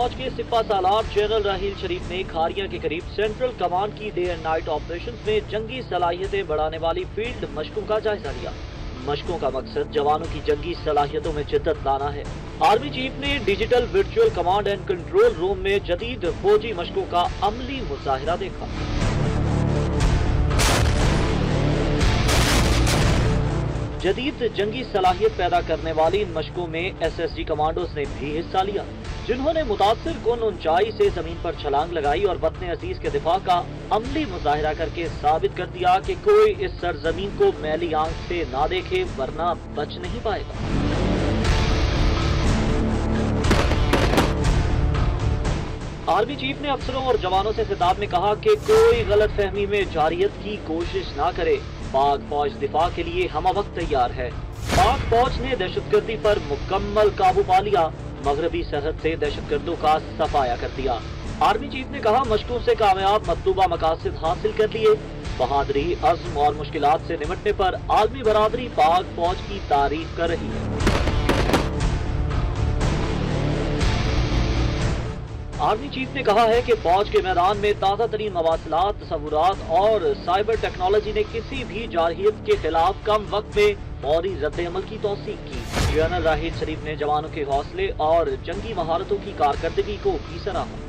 फौज के सिपा सालार जनरल राहील शरीफ ने खारिया के करीब सेंट्रल कमांड की डे एंड नाइट ऑपरेशन में जंगी सलाहियतें बढ़ाने वाली फील्ड मशकों का जायजा लिया। मशकों का मकसद जवानों की जंगी सलाहियतों में शिद्दत लाना है। आर्मी चीफ ने digital virtual command and control room में जदीद फौजी मशकों का अमली मुजाहिरा देखा। जदीद जंगी सलाहियत पैदा करने वाली इन मशकों में SSG कमांडोज ने भी हिस्सा लिया, जिन्होंने मुतासिर कुन ऊंचाई से जमीन पर छलांग लगाई और वतन अजीज के दिफा का अमली मुजाहिरा करके साबित कर दिया कि कोई इस सरजमीन को मैली आंख से ना देखे वरना बच नहीं पाएगा। आर्मी चीफ ने अफसरों और जवानों से खिताब में कहा कि कोई गलत फहमी में जारियत की कोशिश ना करे। पाक फौज दिफा के लिए हम वक्त तैयार है। पाक फौज ने दहशतगर्दी पर मुकम्मल काबू पा लिया, मगरबी सरहद से दहशतगर्दों का सफाया कर दिया। आर्मी चीफ ने कहा, मशकों से कामयाब मतलूबा मकासद हासिल कर लिए। बहादुरी, अज़्म और मुश्किलात से निपटने पर आलमी बरादरी पाक फौज की तारीफ कर रही है। आर्मी चीफ ने कहा है कि फौज के मैदान में ताज़ा तरीन मवासिलात, तसव्वुरात और साइबर टेक्नोलॉजी ने किसी भी जारहियत के खिलाफ कम वक्त में फौरी रद्द-ए-अमल की तौसीक की। जनरल राहील शरीफ ने जवानों के हौसले और जंगी महारतों की कारकर्दगी को भी सराहा।